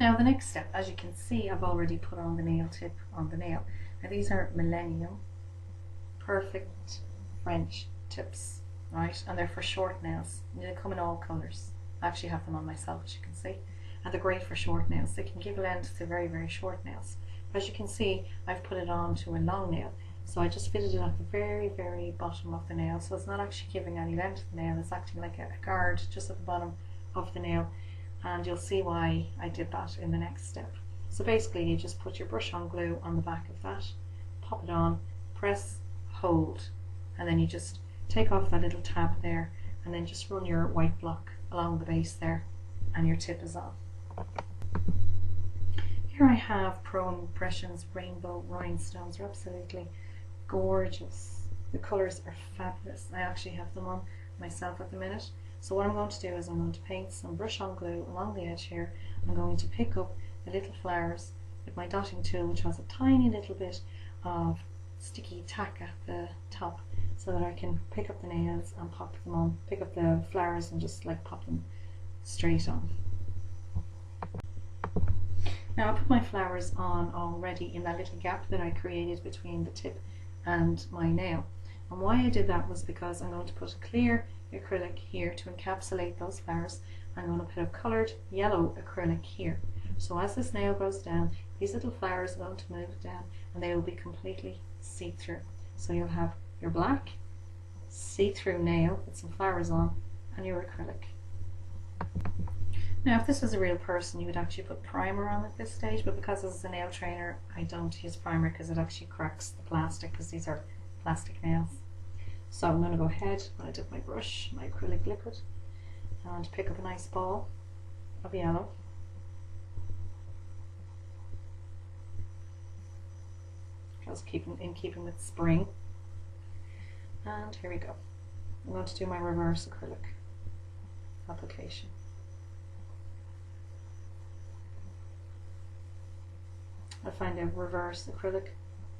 Now the next step, as you can see, I've already put on the nail tip on the nail. Now these are Millenium perfect French tips, right? And they're for short nails. They come in all colours. I actually have them on myself, as you can see. And they're great for short nails. They can give length to very, very short nails. As you can see, I've put it on to a long nail. So I just fitted it at the very, very bottom of the nail. So it's not actually giving any length to the nail. It's acting like a guard just at the bottom of the nail. And you'll see why I did that in the next step. So basically you just put your brush on glue on the back of that, pop it on, press, hold, and then you just take off that little tab there and then just run your white block along the base there and your tip is on. Here I have Pro Impressions Rainbow Rhinestones. They're absolutely gorgeous. The colours are fabulous. I actually have them on myself at the minute. So what I'm going to do is I'm going to paint some brush on glue along the edge here. I'm going to pick up the little flowers with my dotting tool, which has a tiny little bit of sticky tack at the top, so that I can pick up the nails and pop them on, pick up the flowers and just like pop them straight on. Now I put my flowers on already in that little gap that I created between the tip and my nail. And why I did that was because I'm going to put a clear acrylic here to encapsulate those flowers. I'm going to put a coloured yellow acrylic here. So as this nail goes down, these little flowers are going to move down and they will be completely see-through. So you'll have your black see-through nail with some flowers on and your acrylic. Now if this was a real person, you would actually put primer on at this stage, but because this is a nail trainer, I don't use primer because it actually cracks the plastic, because these are plastic nails. So I'm going to go ahead, when I dip my brush, my acrylic liquid, and pick up a nice ball of yellow. Just in keeping with spring. And here we go. I'm going to do my reverse acrylic application. I find a reverse acrylic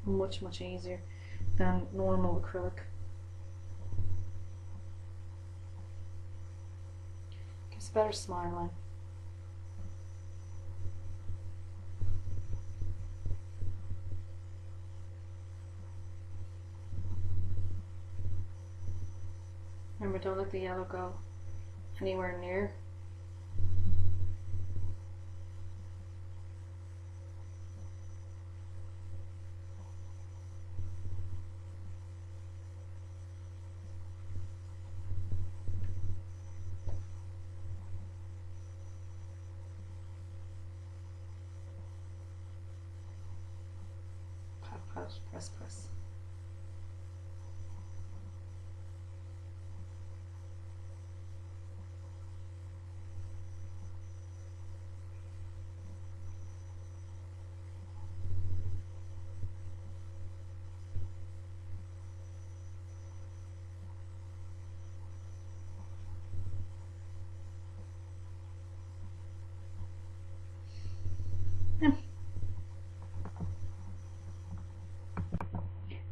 much easier than normal acrylic. Gives a better smile line. Remember, don't let the yellow go anywhere near. Press.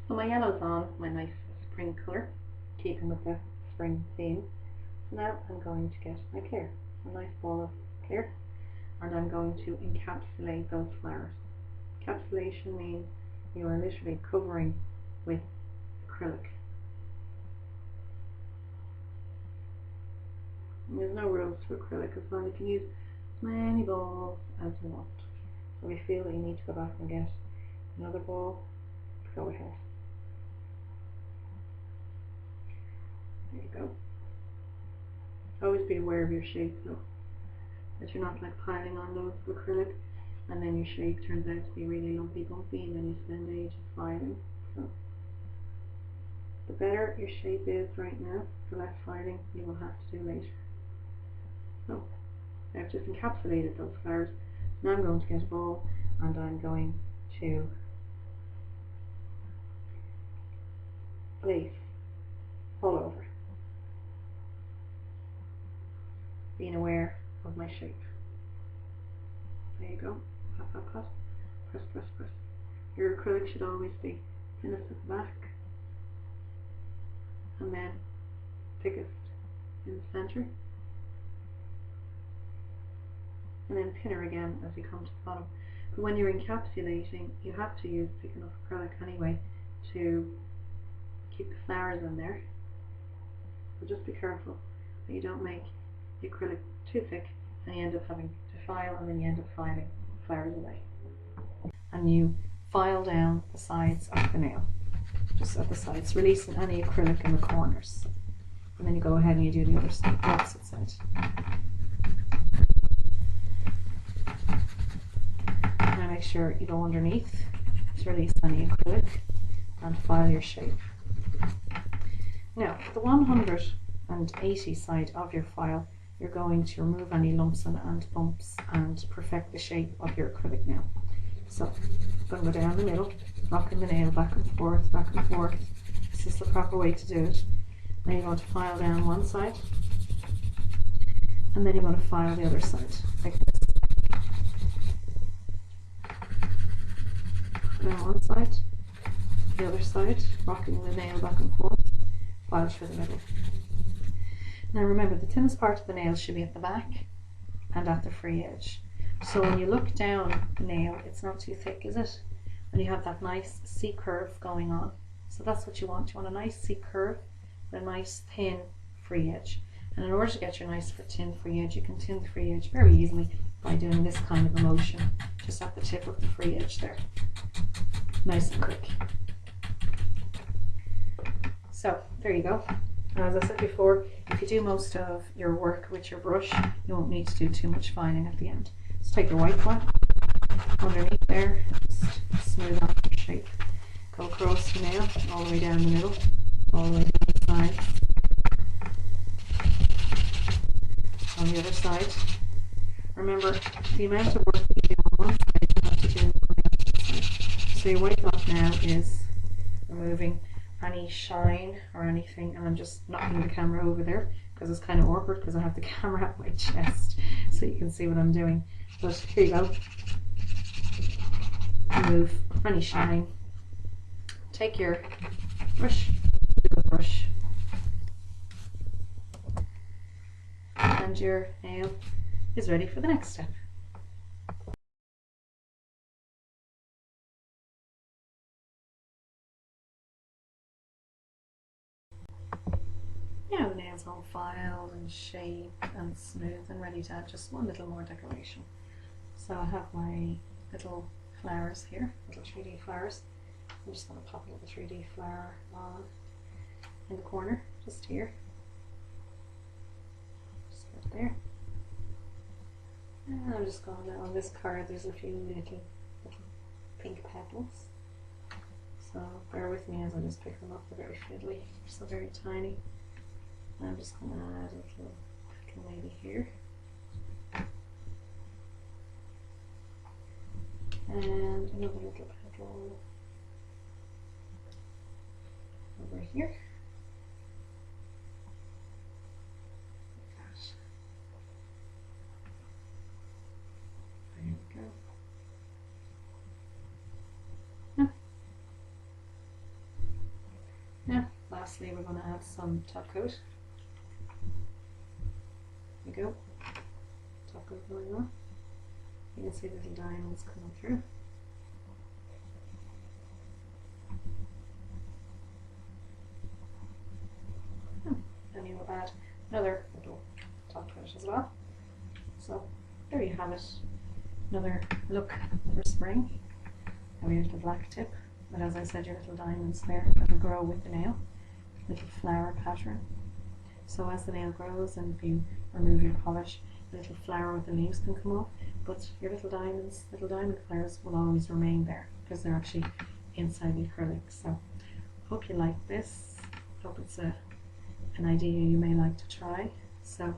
So my yellow's on, my nice spring colour, keeping with the spring theme. So now I'm going to get my clear, a nice ball of clear, and I'm going to encapsulate those flowers. Encapsulation means you are literally covering with acrylic. And there's no rules to acrylic as well. You can use as many balls as you want. So if you feel that you need to go back and get another ball, go ahead. There you go. Always be aware of your shape though, that you're not like piling on loads of acrylic and then your shape turns out to be really lumpy bumpy and then you spend ages filing. So the better your shape is right now, the less filing you will have to do later. So I've just encapsulated those flowers. Now I'm going to get a ball and I'm going to place all over, being aware of my shape. There you go. Pat. Press. Your acrylic should always be thinnest at the back and then thickest in the centre. and then pin her again as we come to the bottom. But when you're encapsulating, you have to use thick enough acrylic anyway to keep the flowers in there. So just be careful that you don't make the acrylic too thick and you end up having to file, and then you end up filing flowers away. And you file down the sides of the nail, just at the sides, releasing any acrylic in the corners. And then you go ahead and you do the other side, the opposite side. Now make sure you go underneath to release any acrylic and file your shape. Now, the 180 side of your file, you're going to remove any lumps and bumps and perfect the shape of your acrylic nail. So, I'm going to go down the middle, rocking the nail back and forth, back and forth. This is the proper way to do it. Then you're going to file down one side, and then you're going to file the other side, like this. Down one side, the other side, rocking the nail back and forth, file through the middle. Now remember, the thinnest part of the nail should be at the back and at the free edge. So when you look down the nail, it's not too thick, is it? And you have that nice C curve going on. So that's what you want. You want a nice C curve with a nice thin free edge. And in order to get your nice thin free edge, you can thin the free edge very easily by doing this kind of a motion, just at the tip of the free edge there. Nice and quick. So there you go. As I said before, if you do most of your work with your brush, you won't need to do too much filing at the end. Just take your whiteblock underneath there, just smooth out your shape. Go across the nail, all the way down the middle, all the way down the side. On the other side, remember the amount of work that you do on one side, you have to do on the other side. So your whiteblock now is removing any shine or anything, and I'm just knocking the camera over there because it's kind of awkward because I have the camera at my chest so you can see what I'm doing. But here you go. Remove any shine. Take your brush, a brush, and your nail is ready for the next step. Now the nail's all filed and shaped and smooth and ready to add just one little more decoration. So I have my little flowers here, little 3D flowers. I'm just going to pop a little 3D flower on in the corner, just here. Just right there. And I'm just going to, on this card there's a few little pink petals. So bear with me as I just pick them up. They're very fiddly, so very tiny. And I'm just going to add a little petal maybe here. And another little petal over here. Like that. There we go. Now, lastly, we're going to add some top coat. There we go. Top coat going on. You can see the little diamonds coming through. And you will add another little top coat as well. So there you have it. Another look for spring. And a little black tip. But as I said, your little diamonds there that'll grow with the nail. Little flower pattern. So as the nail grows and you remove your polish, the little flower with the leaves can come off. But your little diamonds, little diamond flowers will always remain there because they're actually inside the acrylic. So hope you like this. Hope it's an idea you may like to try. So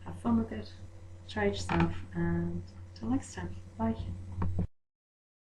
have fun with it, try it yourself, and until next time, bye.